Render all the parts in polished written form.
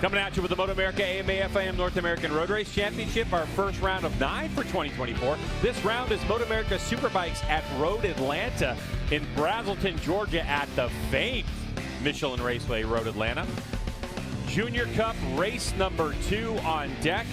Coming at you with the MotoAmerica AMA/FIM North American Road Race Championship, our first round of 9 for 2024. This round is MotoAmerica Superbikes at Road Atlanta in Braselton, Georgia at the famed Michelin Raceway Road Atlanta. Junior Cup race number 2 on deck.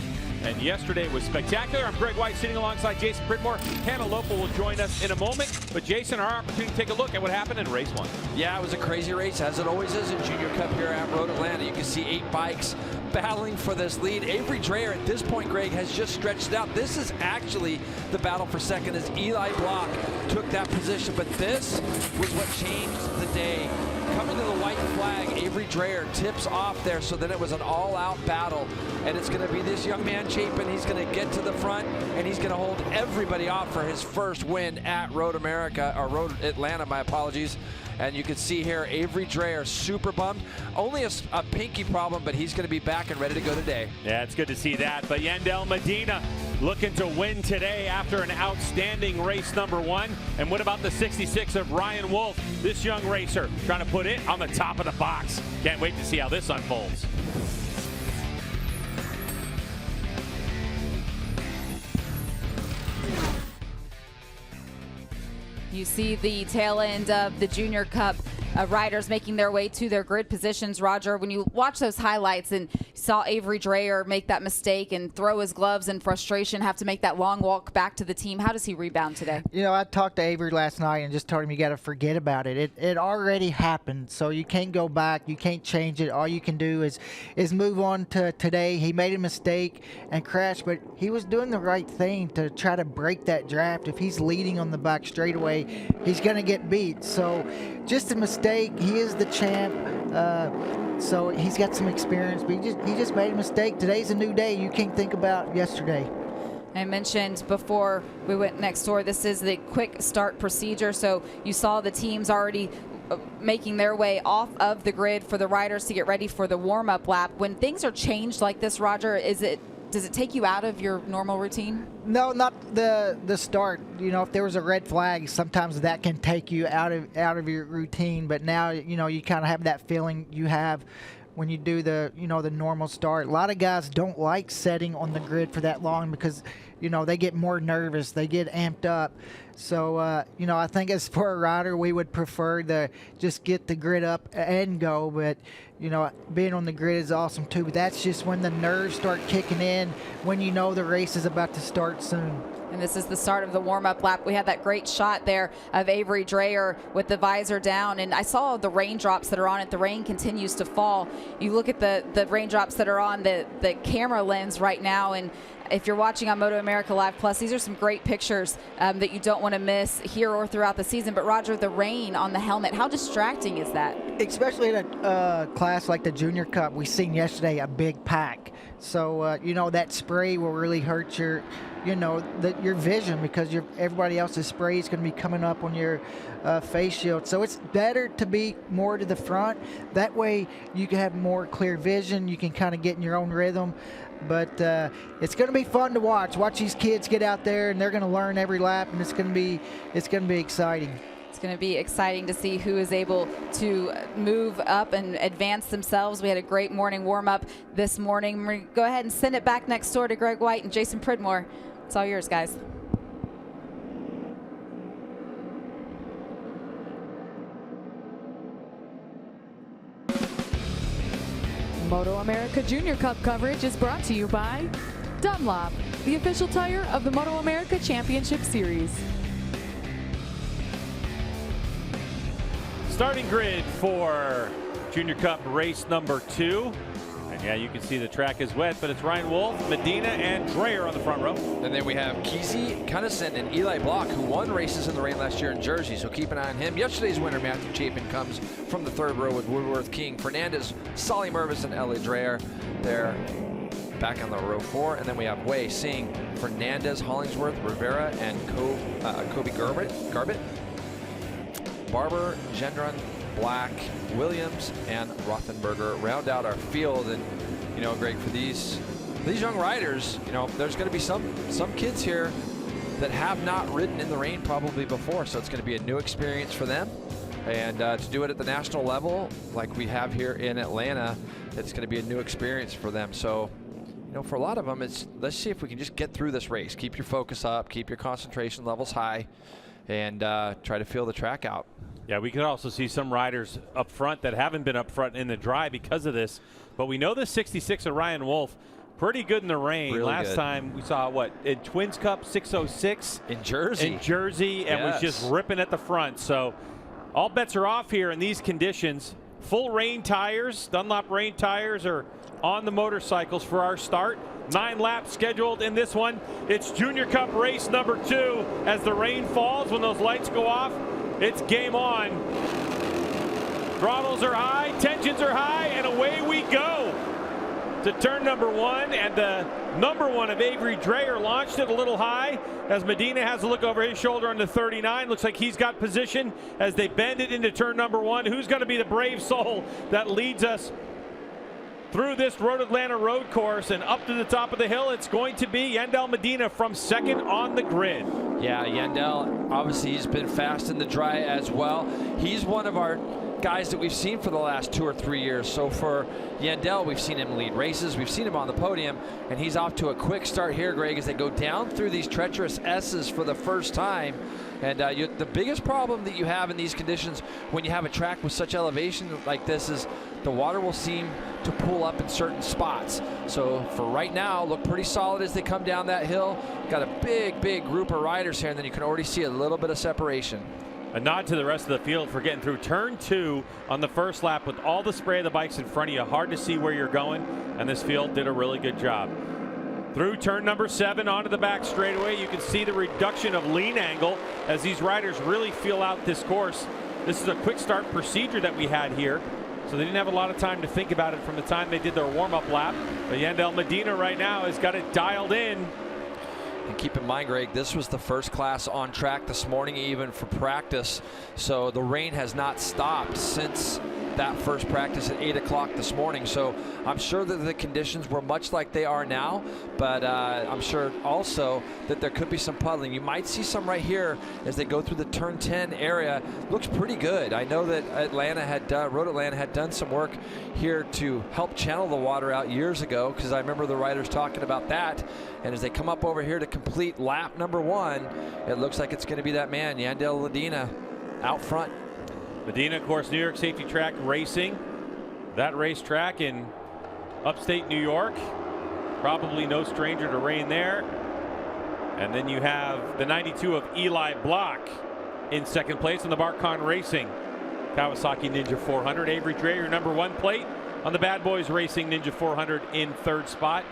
And yesterday was spectacular. I'm Greg White sitting alongside Jason Pridmore. Hannah Lopa will join us in a moment. But Jason, our opportunity to take a look at what happened in race 1. Yeah, it was a crazy race, as it always is in Junior Cup here at Road Atlanta. You can see 8 bikes battling for this lead. Avery Dreyer at this point, Greg, has just stretched out. This is actually the battle for second as Eli Block took that position. But this was what changed the day. Coming to the white flag, Avery Dreyer tips off there, so then it was an all-out battle. And it's going to be this young man, Chapin. He's going to get to the front, and he's going to hold everybody off for his first win at Road America, or Road Atlanta, my apologies. And you can see here, Avery Dreyer super bummed. Only a pinky problem, but he's going to be back and ready to go today. Yeah, it's good to see that. But Yandel Medina looking to win today after an outstanding race number 1. And what about the 66 of Ryan Wolf? This young racer trying to put it on the top of the box. Can't wait to see how this unfolds. You see the tail end of the Junior Cup riders making their way to their grid positions. Roger, when you watch those highlights and saw Avery Dreyer make that mistake and throw his gloves in frustration, have to make that long walk back to the team, how does he rebound today? You know, I talked to Avery last night and just told him you got to forget about it. It already happened, so you can't go back. You can't change it. All you can do is move on to today. He made a mistake and crashed, but he was doing the right thing to try to break that draft. If he's leading on the back straightaway, he's going to get beat. So just a mistake. He is the champ, so he's got some experience, but he just made a mistake. Today's a new day. You can't think about yesterday. I mentioned before we went next door, this is the quick start procedure. So you saw the teams already making their way off of the grid for the riders to get ready for the warm-up lap. When things are changed like this, Roger, does it take you out of your normal routine? No, not the start. You know, if there was a red flag, sometimes that can take you out of your routine. But now, you know, you kind of have that feeling you have when you do the normal start. A lot of guys don't like setting on the grid for that long because, you know, they get more nervous, they get amped up. So, you know, I think as for a rider, we would prefer to just get the grid up and go. But, you know, being on the grid is awesome too. But that's just when the nerves start kicking in, when you know the race is about to start soon. And this is the start of the warm-up lap. We had that great shot there of Avery Dreyer with the visor down. And I saw the raindrops that are on it. The rain continues to fall. You look at the raindrops that are on the camera lens right now. And if you're watching on MotoAmerica Live Plus, these are some great pictures that you don't want to miss here or throughout the season. But Roger, the rain on the helmet, how distracting is that? Especially in a class like the Junior Cup, we seen yesterday a big pack. So, you know, that spray will really hurt your vision because everybody else's spray is going to be coming up on your face shield. So it's better to be more to the front. That way you can have more clear vision. You can kind of get in your own rhythm. But it's going to be fun to watch. Watch these kids get out there, and they're going to learn every lap, and it's going to be exciting. It's going to be exciting to see who is able to move up and advance themselves. We had a great morning warm-up this morning. We're going to go ahead and send it back next door to Greg White and Jason Pridmore. It's all yours, guys. MotoAmerica Junior Cup coverage is brought to you by Dunlop, the official tire of the MotoAmerica Championship Series. Starting grid for Junior Cup race number 2. And yeah, you can see the track is wet, but it's Ryan Wolf, Medina, and Dreyer on the front row. And then we have Kesey, Cunnison, and Eli Block, who won races in the rain last year in Jersey, so keep an eye on him. Yesterday's winner, Matthew Chapin, comes from the 3rd row with Woodworth, King, Fernandez, Solly Mervis, and Eli Dreyer. They're back on the row 4. And then we have Wei, Singh, Fernandez, Hollingsworth, Rivera, and Kobe Garbett. Barber, Gendron, Black, Williams, and Rothenberger round out our field. And, you know, Greg, for these young riders, you know, there's going to be some kids here that have not ridden in the rain probably before, so it's going to be a new experience for them. And to do it at the national level like we have here in Atlanta, it's going to be a new experience for them. So, you know, for a lot of them, it's let's see if we can just get through this race. Keep your focus up, keep your concentration levels high, and try to feel the track out. Yeah, we could also see some riders up front that haven't been up front in the dry because of this. But we know the 66 of Ryan Wolf, pretty good in the rain. Really Last good. time we saw, what, in Twins Cup, 606? In Jersey. And was just ripping at the front. So all bets are off here in these conditions. Full rain tires, Dunlop rain tires are on the motorcycles for our start. 9 laps scheduled in this one. It's Junior Cup race number 2. As the rain falls, when those lights go off, it's game on. Throttles are high, tensions are high, and away we go to turn number 1. And the number 1 of Avery Dreyer launched it a little high as Medina has a look over his shoulder on the 39. Looks like he's got position as they bend it into turn number 1. Who's going to be the brave soul that leads us through this Road Atlanta road course and up to the top of the hill? It's going to be Yandel Medina from second on the grid. Yeah, Yandel, obviously he's been fast in the dry as well. He's one of our guys that we've seen for the last 2 or 3 years. So for Yandel, we've seen him lead races, we've seen him on the podium, and he's off to a quick start here, Greg, as they go down through these treacherous S's for the first time. And the biggest problem that you have in these conditions when you have a track with such elevation like this is the water will seem to pool up in certain spots. So for right now, look pretty solid as they come down that hill. Got a big group of riders here, and then you can already see a little bit of separation. A nod to the rest of the field for getting through turn 2 on the first lap with all the spray of the bikes in front of you. Hard to see where you're going, and this field did a really good job. Through turn number 7 onto the back straightaway, you can see the reduction of lean angle as these riders really feel out this course. This is a quick start procedure that we had here, so they didn't have a lot of time to think about it from the time they did their warm-up lap. But Yandel Medina right now has got it dialed in. And keep in mind, Greg, this was the first class on track this morning, even for practice. So the rain has not stopped since that first practice at 8 o'clock this morning. So I'm sure that the conditions were much like they are now, but I'm sure also that there could be some puddling. You might see some right here as they go through the turn 10 area. Looks pretty good. I know that Road Atlanta had done some work here to help channel the water out years ago, because I remember the riders talking about that. And as they come up over here to complete lap number 1, it looks like it's going to be that man, Yandel Medina, out front. Medina, of course, New York Safety Track Racing. That racetrack in upstate New York. Probably no stranger to rain there. And then you have the 92 of Eli Block in second place on the Barcon Racing Kawasaki Ninja 400. Avery Dreyer, number 1 plate on the Bad Boys Racing Ninja 400 in third spot.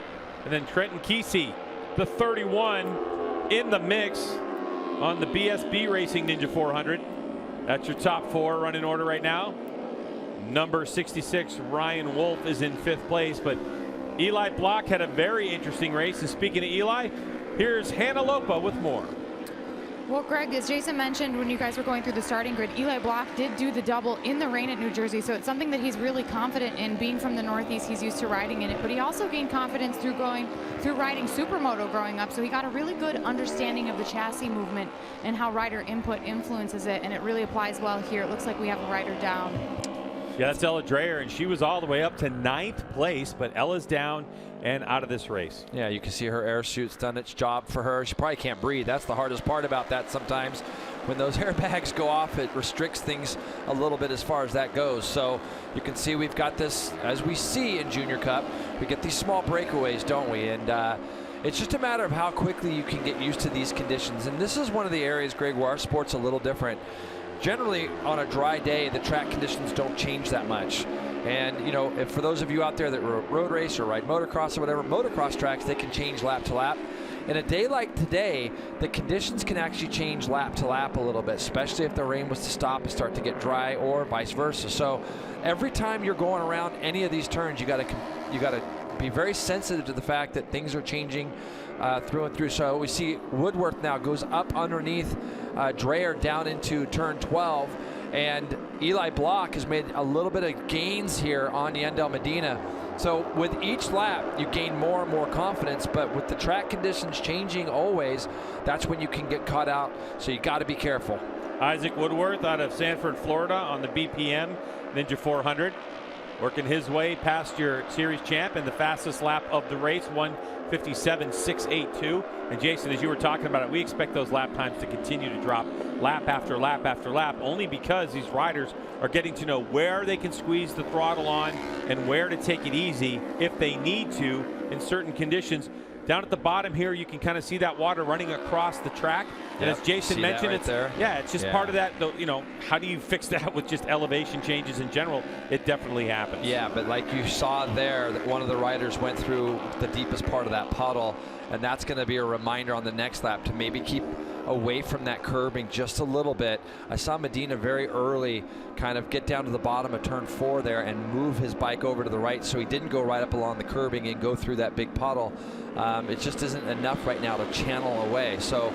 And then Trenton Kesey, the 31, in the mix on the BSB Racing Ninja 400. That's your top 4 running order right now. Number 66, Ryan Wolf, is in 5th place, but Eli Block had a very interesting race. And speaking of Eli, here's Hannah Lopa with more. Well, Greg, as Jason mentioned when you guys were going through the starting grid, Eli Block did do the double in the rain at New Jersey, so it's something that he's really confident in. Being from the Northeast, he's used to riding in it, but he also gained confidence through riding Supermoto growing up, so he got a really good understanding of the chassis movement and how rider input influences it, and it really applies well here. It looks like we have a rider down. Yeah, that's Ella Dreyer, and she was all the way up to 9th place, but Ella's down and out of this race. Yeah, you can see her air suit's done its job for her. She probably can't breathe. That's the hardest part about that sometimes. When those airbags go off, it restricts things a little bit as far as that goes. So you can see we've got this, as we see in Junior Cup, we get these small breakaways, don't we? And it's just a matter of how quickly you can get used to these conditions. And this is one of the areas, Greg, where our sport's a little different. Generally, on a dry day, the track conditions don't change that much. And, you know, if for those of you out there that road race or ride motocross or whatever, motocross tracks, they can change lap to lap. In a day like today, the conditions can actually change lap to lap a little bit, especially if the rain was to stop and start to get dry, or vice versa. So every time you're going around any of these turns, you got to be very sensitive to the fact that things are changing through and through. So we see Woodworth now goes up underneath Dreyer down into turn 12. And Eli Block has made a little bit of gains here on Yandel Medina. So with each lap, you gain more and more confidence, but with the track conditions changing always, that's when you can get caught out. So you got to be careful. Isaac Woodworth out of Sanford, Florida on the BPM Ninja 400. working his way past your series champ in the fastest lap of the race, 1:57.682. And Jason, as you were talking about it, we expect those lap times to continue to drop lap after lap after lap, only because these riders are getting to know where they can squeeze the throttle on and where to take it easy if they need to in certain conditions. Down at the bottom here, you can kind of see that water running across the track. And as Jason mentioned, it's just part of that. You know, how do you fix that with just elevation changes in general? It definitely happens. Yeah, but like you saw there, that one of the riders went through the deepest part of that puddle, and that's going to be a reminder on the next lap to maybe keep away from that curbing just a little bit. I saw Medina very early kind of get down to the bottom of turn 4 there and move his bike over to the right, so he didn't go right up along the curbing and go through that big puddle. It just isn't enough right now to channel away. So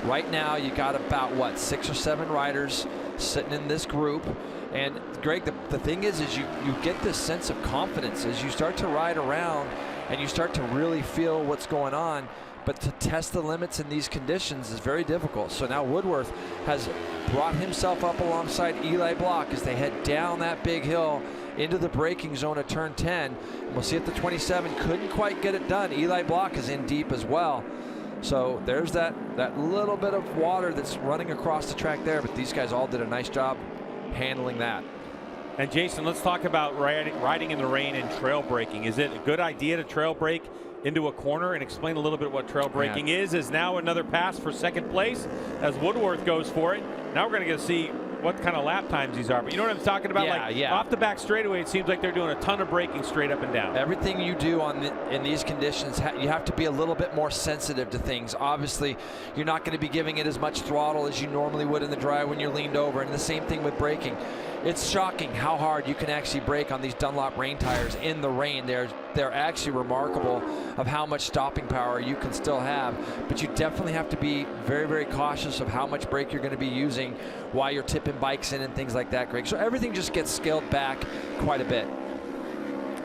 right now you got about, what, 6 or 7 riders sitting in this group. And Greg, the thing is you get this sense of confidence as you start to ride around and you start to really feel what's going on. But to test the limits in these conditions is very difficult. So now Woodworth has brought himself up alongside Eli Block as they head down that big hill into the braking zone at turn 10. And we'll see if the 27 couldn't quite get it done. Eli Block is in deep as well. So there's that little bit of water that's running across the track there, but these guys all did a nice job handling that. And Jason, let's talk about riding in the rain and trail braking. Is it a good idea to trail brake into a corner, and explain a little bit what trail braking is? Is now another pass for second place as Woodworth goes for it. Now we're going to get to see what kind of lap times these are. But you know what I'm talking about? Off the back straightaway, it seems like they're doing a ton of braking straight up and down. Everything you do in these conditions, you have to be a little bit more sensitive to things. Obviously, you're not going to be giving it as much throttle as you normally would in the dry when you're leaned over. And the same thing with braking. It's shocking how hard you can actually brake on these Dunlop rain tires in the rain. They're actually remarkable of how much stopping power you can still have, but you definitely have to be very, very cautious of how much brake you're going to be using while you're tipping bikes in and things like that, Greg. So everything just gets scaled back quite a bit.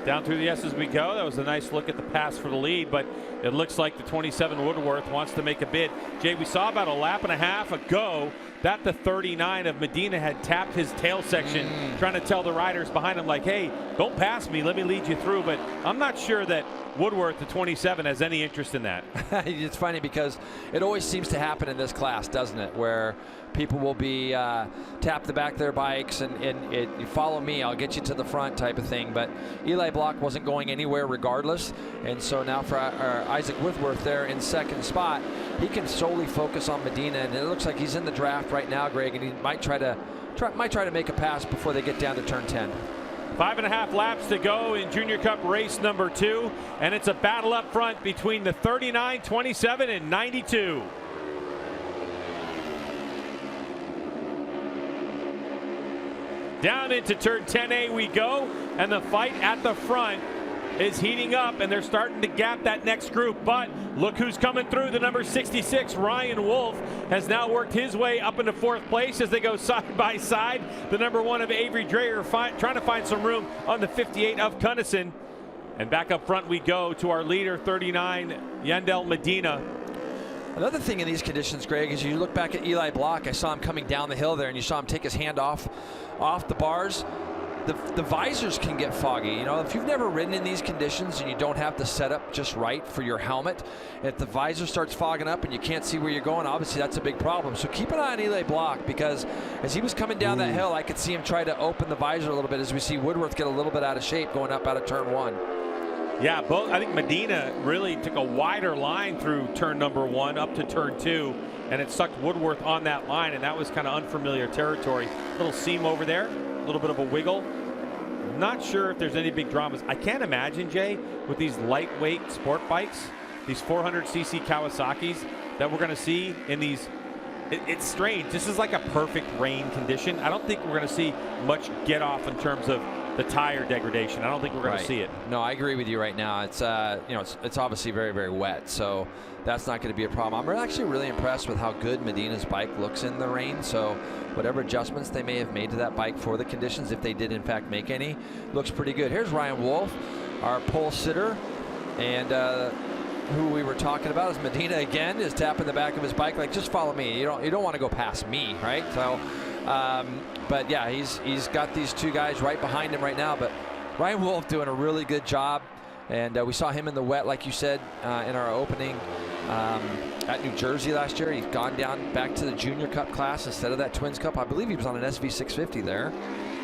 Down through the S as we go. That was a nice look at the pass for the lead, but it looks like the 27 Woodworth wants to make a bid. Jay, we saw about a lap and a half ago that the 39 of Medina had tapped his tail section, trying to tell the riders behind him, like, hey, don't pass me, let me lead you through. But I'm not sure that Woodworth, the 27, has any interest in that. It's funny because it always seems to happen in this class, doesn't it, where people will be tap the back of their bikes and you follow me, I'll get you to the front type of thing. But Eli Block wasn't going anywhere regardless, and so now for Isaac Woodworth there in second spot, he can solely focus on Medina, and it looks like he's in the draft right now, Greg, and he might try to make a pass before they get down to turn 10. 5.5 laps to go in Junior Cup race number 2, and it's a battle up front between the 39, 27, and 92. Down into turn 10A we go, and the fight at the front is heating up, and they're starting to gap that next group. But look who's coming through. The number 66, Ryan Wolf, has now worked his way up into 4th place as they go side by side. The number 1 of Avery Dreyer trying to find some room on the 58 of Cunnison. And back up front we go to our leader, 39, Yandel Medina. Another thing in these conditions, Greg, is you look back at Eli Block. I saw him coming down the hill there, and you saw him take his hand off the bars. The visors can get foggy. You know, if you've never ridden in these conditions and you don't have the setup just right for your helmet, if the visor starts fogging up and you can't see where you're going, obviously that's a big problem. So keep an eye on Eli Block, because as he was coming down that hill, I could see him try to open the visor a little bit as we see Woodworth get a little bit out of shape going up out of turn 1. Yeah, I think Medina really took a wider line through turn number 1 up to turn 2, and it sucked Woodworth on that line, and that was kind of unfamiliar territory. Little seam over there, a little bit of a wiggle. Not sure if there's any big dramas. I can't imagine, Jay, with these lightweight sport bikes, these 400cc Kawasaki's that we're going to see in these. It's strange. This is like a perfect rain condition. I don't think we're going to see much get off in terms of the tire degradation. I don't think we're going to see it. No, I agree with you right now. It's it's obviously very, very wet, so that's not going to be a problem. I'm actually really impressed with how good Medina's bike looks in the rain. So whatever adjustments they may have made to that bike for the conditions, if they did in fact make any, looks pretty good. Here's Ryan Wolf, our pole sitter, and who we were talking about is Medina again, is tapping the back of his bike like, just follow me. You don't want to go past me, right? So but yeah, he's got these two guys right behind him right now, but Ryan Wolf doing a really good job. And we saw him in the wet, like you said, in our opening at New Jersey last year. He's gone down back to the Junior Cup class instead of that Twins Cup. I believe he was on an SV650 there,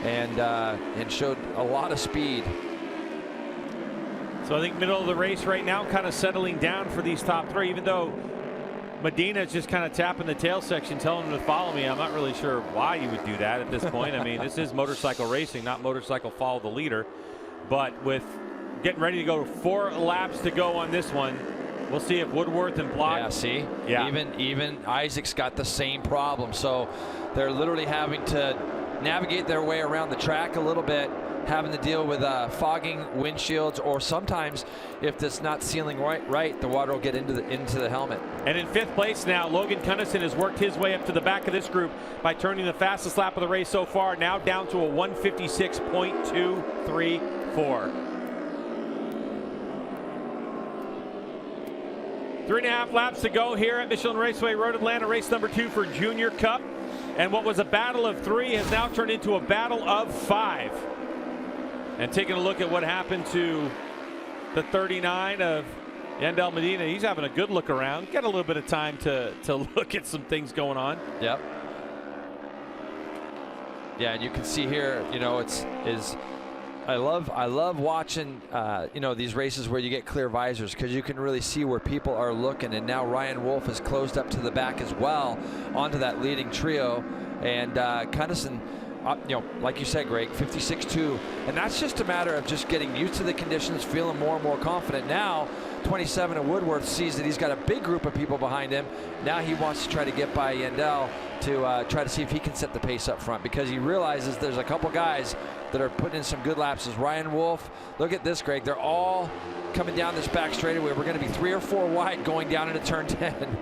and showed a lot of speed. So I think middle of the race right now, kind of settling down for these top three, even though Medina's just kind of tapping the tail section, telling them to follow me. I'm not really sure why you would do that at this point. I mean, this is motorcycle racing, not motorcycle follow the leader. But with getting ready to go 4 laps to go on this one, we'll see if Woodworth and Block. Yeah, see? Yeah. Even Isaac's got the same problem. So they're literally having to navigate their way around the track a little bit, having to deal with fogging windshields, or sometimes if it's not sealing right, the water will get into the helmet. And in 5th place now, Logan Cunnison has worked his way up to the back of this group by turning the fastest lap of the race so far, now down to a 1:56.234. 3.5 laps to go here at Michelin Raceway Road Atlanta, race number 2 for Junior Cup. And what was a battle of 3 has now turned into a battle of 5. And taking a look at what happened to the 39 of Yandel Medina, he's having a good look around. Got a little bit of time to look at some things going on. Yep. Yeah, and you can see here, you know, I love watching, you know, these races where you get clear visors, because you can really see where people are looking. And now Ryan Wolf has closed up to the back as well onto that leading trio. And Cunnison, you know, like you said, Greg, 56.2. And that's just a matter of just getting used to the conditions, feeling more and more confident. Now, 27 of Woodworth sees that he's got a big group of people behind him. Now he wants to try to get by Yandel to try to see if he can set the pace up front, because he realizes there's a couple guys that are putting in some good laps. As Ryan Wolf, look at this, Greg. They're all coming down this back straightaway. We're going to be 3 or 4 wide going down into turn 10.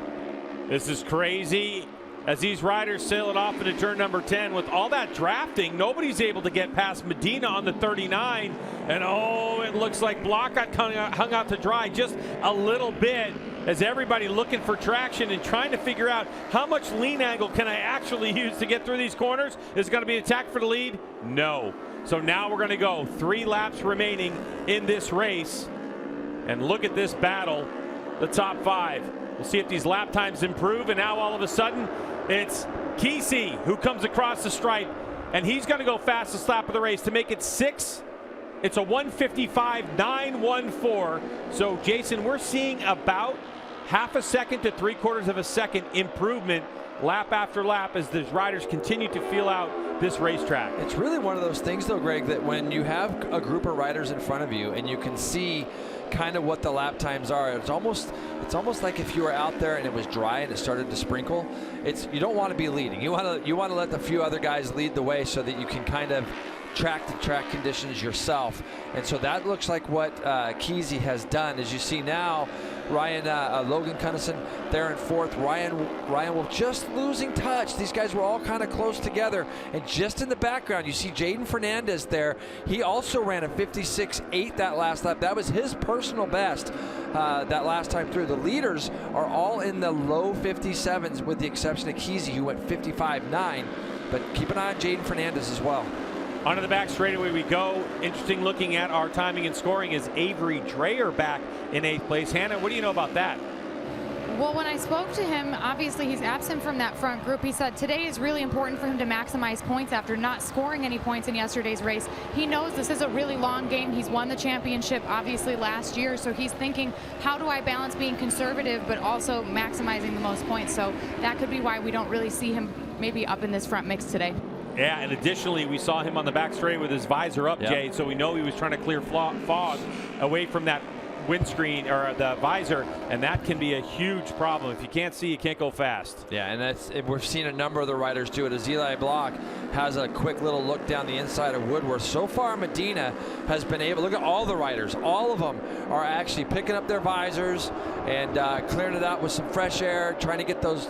This is crazy. As these riders sail it off into turn number 10, with all that drafting, nobody's able to get past Medina on the 39. And oh, it looks like Block got hung out to dry just a little bit, as everybody looking for traction and trying to figure out how much lean angle can I actually use to get through these corners. Is it going to be an attack for the lead? No. So now we're going to go 3 laps remaining in this race. And look at this battle, the top 5. We'll see if these lap times improve. And now all of a sudden, it's Kesey who comes across the stripe, and he's going to go fastest lap of the race to make it 6. It's a 1:55.914. So, Jason, we're seeing about half a second to 3/4 of a second improvement lap after lap as the riders continue to feel out this racetrack. It's really one of those things, though, Greg, that when you have a group of riders in front of you and you can see kind of what the lap times are, it's almost like if you were out there and it was dry and it started to sprinkle. You don't want to be leading. You want to let the few other guys lead the way so that you can kind of track the track conditions yourself. And so that looks like what Kesey has done. As you see now, Logan Cunnison there in 4th. Ryan Wolf just losing touch. These guys were all kind of close together. And just in the background, you see Jaden Fernandez there. He also ran a 56.8 that last lap. That was his personal best that last time through. The leaders are all in the low 57s with the exception of Kesey, who went 55.9. But keep an eye on Jaden Fernandez as well. Onto the back straightaway we go. Interesting looking at our timing and scoring is Avery Dreyer back in 8th place. Hannah, what do you know about that? Well, when I spoke to him, obviously he's absent from that front group. He said today is really important for him to maximize points after not scoring any points in yesterday's race. He knows this is a really long game. He's won the championship, obviously, last year. So he's thinking, how do I balance being conservative but also maximizing the most points? So that could be why we don't really see him maybe up in this front mix today. Yeah, and additionally, we saw him on the back straight with his visor up, Jay, so we know he was trying to clear fog away from that windscreen or the visor, and that can be a huge problem. If you can't see, you can't go fast. Yeah, and we've seen a number of the riders do it. As Eli Block has a quick little look down the inside of Woodworth. So far, Medina has been able, look at all the riders, all of them are actually picking up their visors and clearing it out with some fresh air, trying to get those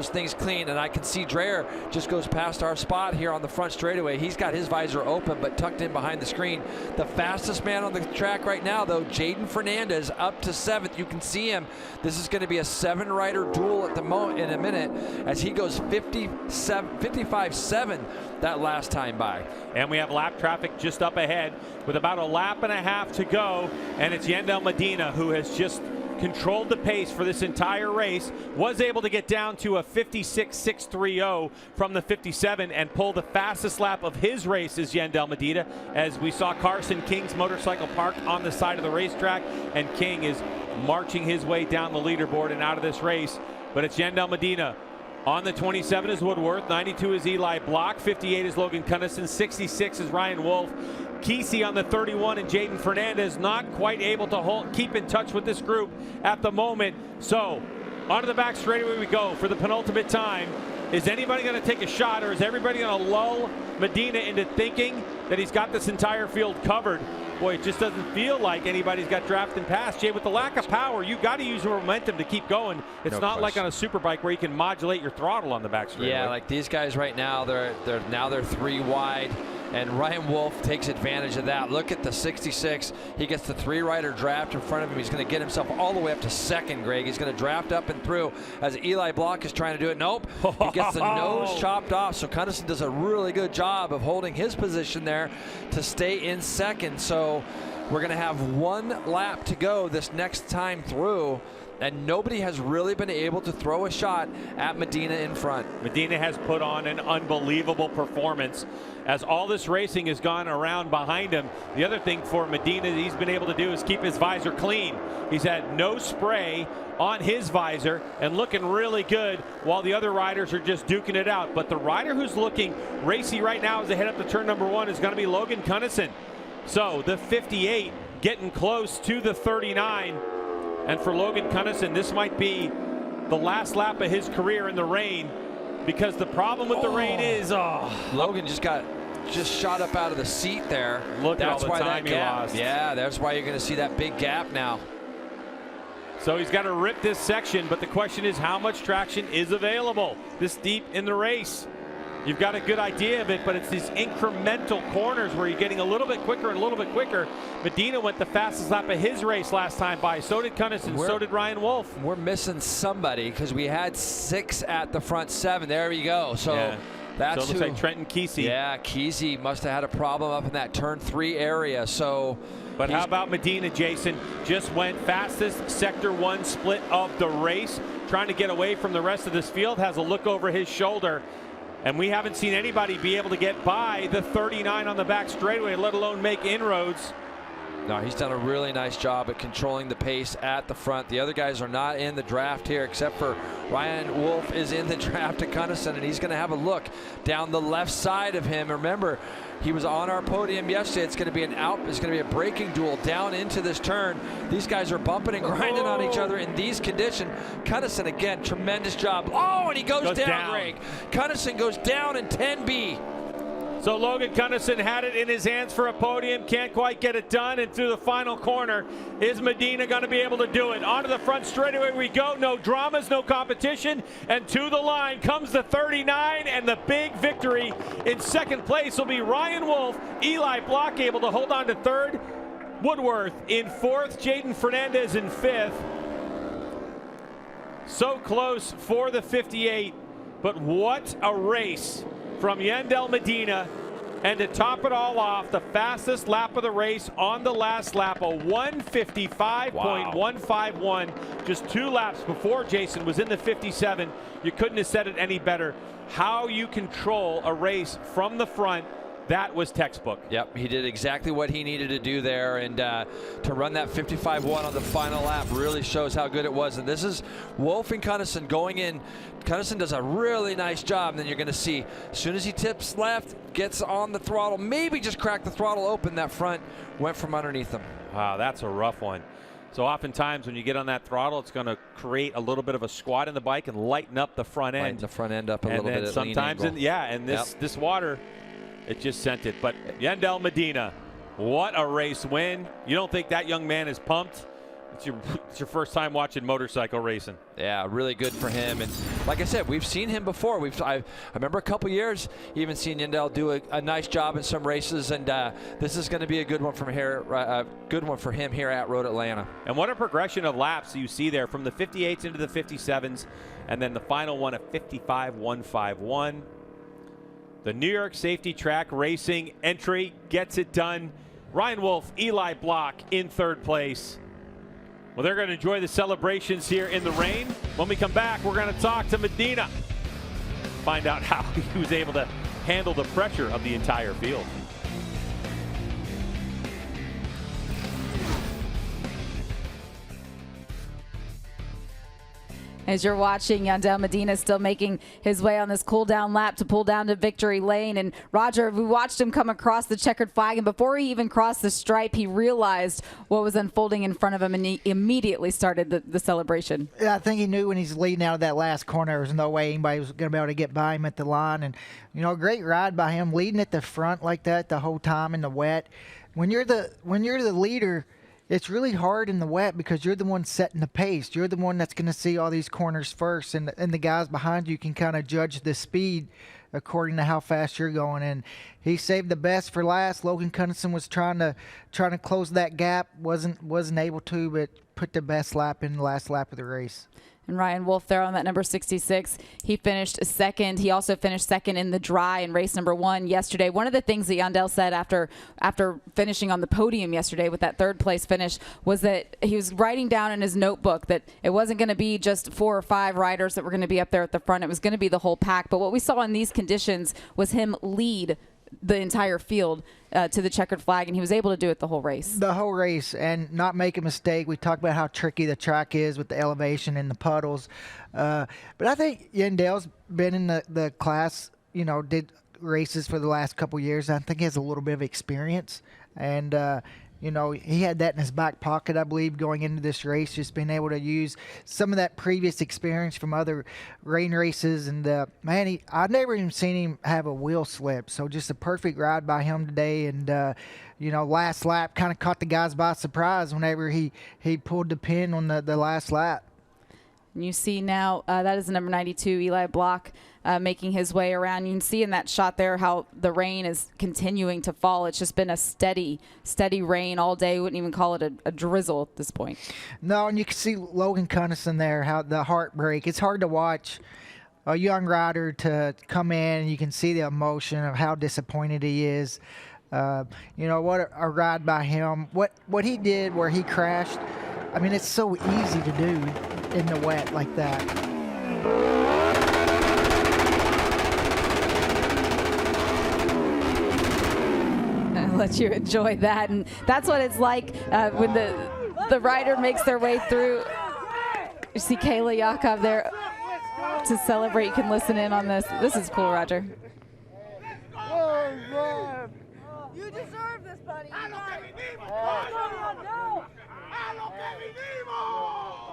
things clean. And I can see Dreyer just goes past our spot here on the front straightaway. He's got his visor open but tucked in behind the screen. The fastest man on the track right now, though, Jaden Fernandez. Fernandez up to 7th. You can see him. This is going to be a 7-rider duel at the moment in a minute as he goes 55-7 that last time by. And we have lap traffic just up ahead with about a lap and a half to go, and it's Yandel Medina who has just controlled the pace for this entire race, was able to get down to a 56.630 from the 57 and pull the fastest lap of his race is Yandel Medina, as we saw Carson King's motorcycle parked on the side of the racetrack, and King is marching his way down the leaderboard and out of this race. But it's Yandel Medina. On the 27 is Woodworth, 92 is Eli Block, 58 is Logan Cunnison, 66 is Ryan Wolf. Kesey on the 31 and Jaden Fernandez not quite able to keep in touch with this group at the moment. So onto the back straightaway we go for the penultimate time. Is anybody going to take a shot, or is everybody going to lull Medina into thinking that he's got this entire field covered? Boy, it just doesn't feel like anybody's got drafting past. Jay, with the lack of power, you've got to use your momentum to keep going. It's not like on a superbike where you can modulate your throttle on the back straightaway. Yeah, like these guys right now, they're 3 wide. And Ryan Wolf takes advantage of that. Look at the 66. He gets the 3-rider draft in front of him. He's going to get himself all the way up to 2nd, Greg. He's going to draft up and through as Eli Block is trying to do it. Nope. He gets the nose chopped off. So Cunnison does a really good job of holding his position there to stay in 2nd. So we're going to have 1 lap to go this next time through. And nobody has really been able to throw a shot at Medina in front. Medina has put on an unbelievable performance as all this racing has gone around behind him. The other thing for Medina that he's been able to do is keep his visor clean. He's had no spray on his visor and looking really good while the other riders are just duking it out. But the rider who's looking racy right now as they head up to turn number 1 is going to be Logan Cunnison. So the 58 getting close to the 39. And for Logan Cunnison, this might be the last lap of his career in the rain, because the problem with the rain is Logan just shot up out of the seat there. Look at all the time he lost. Yeah, that's why you're going to see that big gap now. So he's got to rip this section, but the question is how much traction is available this deep in the race. You've got a good idea of it, but it's these incremental corners where you're getting a little bit quicker and a little bit quicker. Medina went the fastest lap of his race last time by. So did Cunnison, so did Ryan Wolf. We're missing somebody because we had 6 at the front 7. There we go. So yeah. That's so it looks like Trenton Kesey. Yeah, Kesey must have had a problem up in that turn 3 area. So, but how about Medina, Jason? Just went fastest sector 1 split of the race, trying to get away from the rest of this field, has a look over his shoulder. And we haven't seen anybody be able to get by the 39 on the back straightaway, let alone make inroads. No, he's done a really nice job at controlling the pace at the front. The other guys are not in the draft here, except for Ryan Wolf is in the draft at Cunnison, and he's going to have a look down the left side of him. Remember, he was on our podium yesterday. It's going to be it's going to be a braking duel down into this turn. These guys are bumping and grinding on each other in these conditions. Cunnison, again, tremendous job. Oh, and he goes down, Greg. Cunnison goes down in 10B. So Logan Cunnison had it in his hands for a podium, can't quite get it done, and through the final corner, is Medina going to be able to do it? Onto the front straightaway we go, no dramas, no competition, and to the line comes the 39, and the big victory in 2nd place will be Ryan Wolf. Eli Block able to hold on to 3rd, Woodworth in 4th, Jaden Fernandez in 5th. So close for the 58, but what a race from Yandel Medina, and to top it all off, the fastest lap of the race on the last lap, a 1:55.151, just 2 laps before Jason was in the 57. You couldn't have said it any better. How you control a race from the front, that was textbook. Yep, he did exactly what he needed to do there, and to run that 55.1 on the final lap really shows how good it was. And this is Wolf and Cunnison going in. Cunnison does a really nice job, and then you're going to see as soon as he tips left, gets on the throttle, maybe just cracked the throttle open, that front went from underneath him. Wow, that's a rough one. So oftentimes when you get on that throttle, it's going to create a little bit of a squat in the bike and lighten up the front end. Lighten the front end up a little bit. Sometimes, this water, it just sent it. But Yandel Medina, what a race win. You don't think that young man is pumped? It's your first time watching motorcycle racing. Yeah, really good for him. And like like I said, we've seen him before. I remember a couple years even seeing Yandel do a nice job in some races, and this is going to be a good one from here, good one for him here at Road Atlanta. And what a progression of laps you see there, from the 58s into the 57s, and then the final one at 55.151. The New York Safety Track Racing entry gets it done. Ryan Wolf, Eli Block in third place. Well, they're going to enjoy the celebrations here in the rain. When we come back, we're going to talk to Medina. Find out how he was able to handle the pressure of the entire field. As you're watching, Yandel Medina still making his way on this cool down lap to pull down to victory lane. And Roger, we watched him come across the checkered flag, and before he even crossed the stripe, he realized what was unfolding in front of him, and he immediately started the celebration. Yeah, I think he knew when he's leading out of that last corner, there was no way anybody was going to be able to get by him at the line. And, you know, great ride by him, leading at the front like that the whole time in the wet. When you're the leader, it's really hard in the wet because you're the one setting the pace. You're the one that's going to see all these corners first, and the guys behind you can kind of judge the speed according to how fast you're going. And he saved the best for last. Logan Cunnison was trying to close that gap, wasn't able to, but put the best lap in the last lap of the race. And Ryan Wolf there on that number 66, he finished second. He also finished second in the dry in race number 1 yesterday. One of the things that Yandel said after finishing on the podium yesterday with that third place finish was that he was writing down in his notebook that it wasn't going to be just 4 or 5 riders that were going to be up there at the front. It was going to be the whole pack. But what we saw in these conditions was him lead the entire field to the checkered flag, and he was able to do it the whole race. The whole race, and not make a mistake. We talked about how tricky the track is with the elevation and the puddles. But I think Yandel's been in the class, you know, did races for the last couple years. I think he has a little bit of experience, and you know, he had that in his back pocket, I believe, going into this race, just being able to use some of that previous experience from other rain races. And, man, I've never even seen him have a wheel slip. So just a perfect ride by him today. And, you know, last lap kind of caught the guys by surprise whenever he pulled the pin on the last lap. And you see now that is number 92, Eli Block, making his way around. You can see in that shot there how the rain is continuing to fall. It's just been a steady rain all day. Wouldn't even call it a drizzle at this point. No, and you can see Logan Cunnison there, how the heartbreak. It's hard to watch a young rider to come in, and you can see the emotion of how disappointed he is. You know, what a ride by him. What he did where he crashed, I mean, it's so easy to do in the wet like that. I'll let you enjoy that, and that's what it's like when the rider makes their way through. You see Kayla Yakov there to celebrate. You can listen in on this. This is cool, Roger. You deserve this, buddy.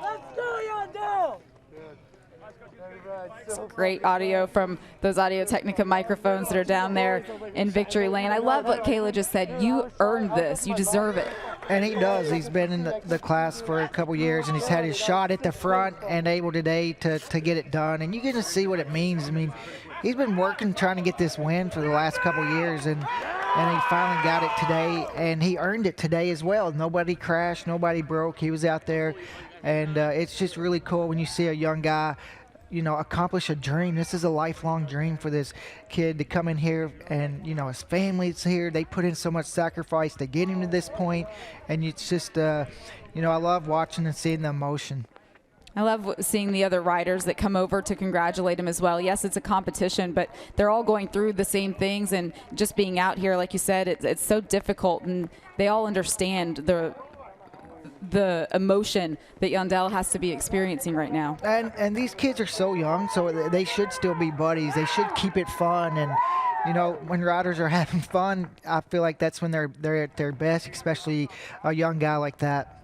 Let's go, Yandel! It's great audio from those Audio Technica microphones that are down there in victory lane. I love what Kayla just said. You earned this. You deserve it. And he does. He's been in the class for a couple years, and he's had his shot at the front and able today to get it done. And you get to see what it means. I mean, he's been working trying to get this win for the last couple years, and he finally got it today, and he earned it today as well. Nobody crashed, nobody broke. He was out there, and it's just really cool when you see a young guy, you know, accomplish a dream. This is a lifelong dream for this kid to come in here, and, you know, his family's here. They put in so much sacrifice to get him to this point, and it's just, you know, I love watching and seeing the emotion. I love seeing the other riders that come over to congratulate him as well. Yes, it's a competition, but they're all going through the same things, and just being out here, like you said, it's so difficult, and they all understand the emotion that Yandel has to be experiencing right now. And these kids are so young, so they should still be buddies. They should keep it fun, and you know, when riders are having fun, I feel like that's when they're at their best, especially a young guy like that.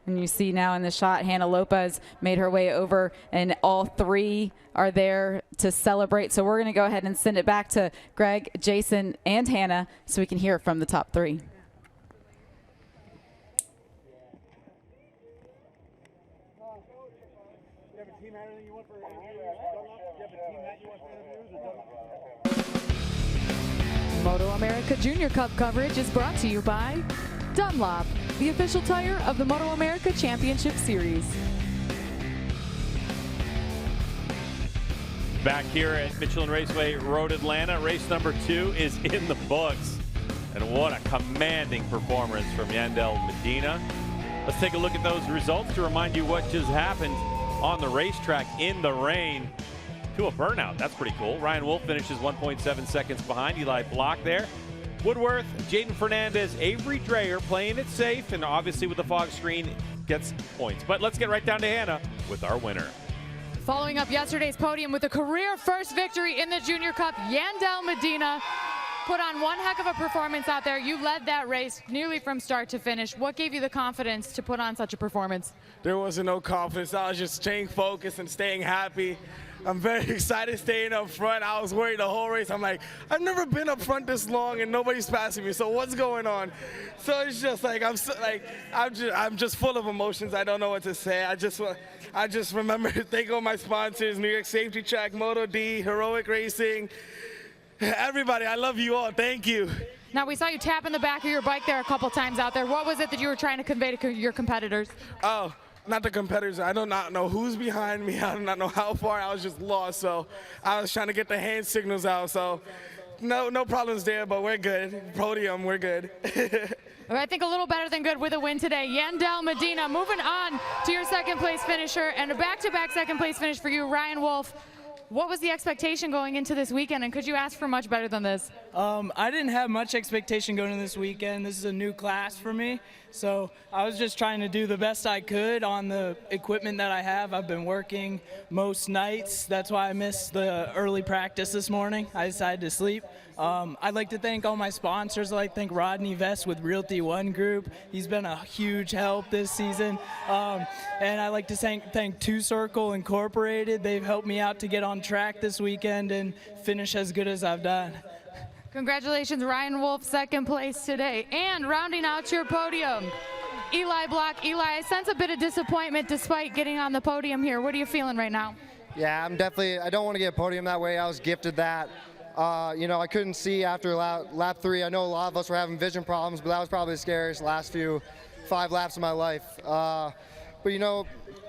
And you see now in the shot, Hannah Lopez made her way over, and all three are there to celebrate. So we're going to go ahead and send it back to Greg, Jason, and Hannah so we can hear from the top three. You have a team, anything you want for MotoAmerica Junior Cup coverage is brought to you by Dunlop, the official tire of the MotoAmerica Championship Series. Back here at Michelin Raceway Road Atlanta, race number 2 is in the books. And what a commanding performance from Yandel Medina. Let's take a look at those results to remind you what just happened on the racetrack in the rain to a burnout. That's pretty cool. Ryan Wolf finishes 1.7 seconds behind. Eli Block there. Woodworth, Jaden Fernandez, Avery Dreyer playing it safe, and obviously with the fog screen gets points. But let's get right down to Hannah with our winner. Following up yesterday's podium with a career first victory in the Junior Cup, Yandel Medina put on one heck of a performance out there. You led that race nearly from start to finish. What gave you the confidence to put on such a performance? There wasn't no confidence. I was just staying focused and staying happy. I'm very excited staying up front. I was worried the whole race. I'm like, I've never been up front this long and nobody's passing me. So what's going on? So it's just like I'm just full of emotions. I don't know what to say. I just remember thanking all my sponsors: New York Safety Track, Moto D, Heroic Racing. Everybody, I love you all. Thank you. Now, we saw you tapping the back of your bike there a couple times out there. What was it that you were trying to convey to your competitors? Oh, not the competitors. I do not know who's behind me. I do not know how far. I was just lost. So I was trying to get the hand signals out. So no problems there, but we're good. Podium, we're good. I think a little better than good with a win today. Yandel Medina moving on to your second place finisher, and a back-to-back second place finish for you, Ryan Wolf. What was the expectation going into this weekend, and could you ask for much better than this? I didn't have much expectation going into this weekend. This is a new class for me, so I was just trying to do the best I could on the equipment that I have. I've been working most nights. That's why I missed the early practice this morning. I decided to sleep. I'd like to thank all my sponsors. I'd like to thank Rodney Vest with Realty One Group. He's been a huge help this season. And I'd like to thank Two Circle Incorporated. They've helped me out to get on track this weekend and finish as good as I've done. Congratulations, Ryan Wolf, second place today. And rounding out your podium, Eli Block. Eli, I sense a bit of disappointment despite getting on the podium here. What are you feeling right now? Yeah, I don't want to get a podium that way. I was gifted that. I couldn't see after lap 3. I know a lot of us were having vision problems, but that was probably the scariest last 5 laps of my life. But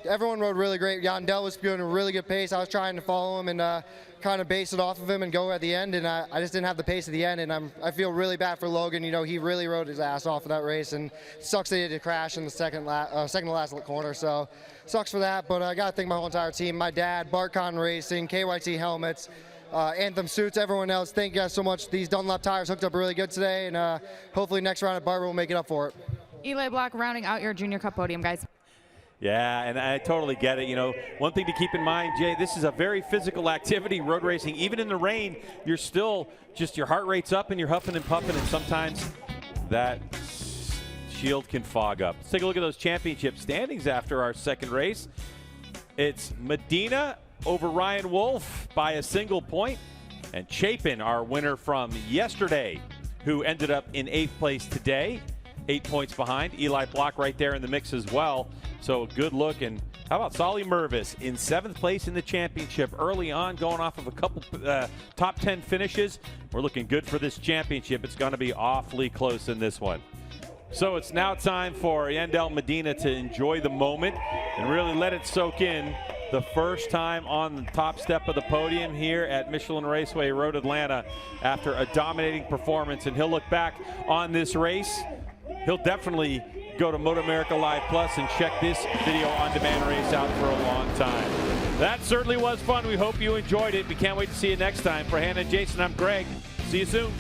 everyone rode really great. Yandel was doing a really good pace. I was trying to follow him and kind of base it off of him and go at the end, and I just didn't have the pace at the end, and I feel really bad for Logan. He really rode his ass off of that race, and it sucks that he had to crash in the second to last corner, so sucks for that. But I got to thank my whole entire team, my dad, Barcon Racing, KYT Helmets, Anthem Suits, everyone else. Thank you guys so much. These Dunlop tires hooked up really good today, and hopefully next round at Barber we'll make it up for it. Eli Block rounding out your Junior Cup podium, guys. Yeah, and I totally get it. One thing to keep in mind, Jay, this is a very physical activity, road racing. Even in the rain, you're still your heart rate's up and you're huffing and puffing, and sometimes that shield can fog up. Let's take a look at those championship standings after our second race. It's Medina over Ryan Wolf by a single point, and Chapin, our winner from yesterday, who ended up in 8th place today, 8 points behind. Eli Block right there in the mix as well. So good look. And how about Solly Mervis in 7th place in the championship early on, going off of a couple top 10 finishes. We're looking good for this championship. It's going to be awfully close in this one. So it's now time for Yandel Medina to enjoy the moment and really let it soak in. The first time on the top step of the podium here at Michelin Raceway Road Atlanta after a dominating performance. And he'll look back on this race. He'll definitely go to MotoAmerica Live Plus and check this video on demand race out for a long time. That certainly was fun. We hope you enjoyed it. We can't wait to see you next time. For Hannah and Jason, I'm Greg. See you soon.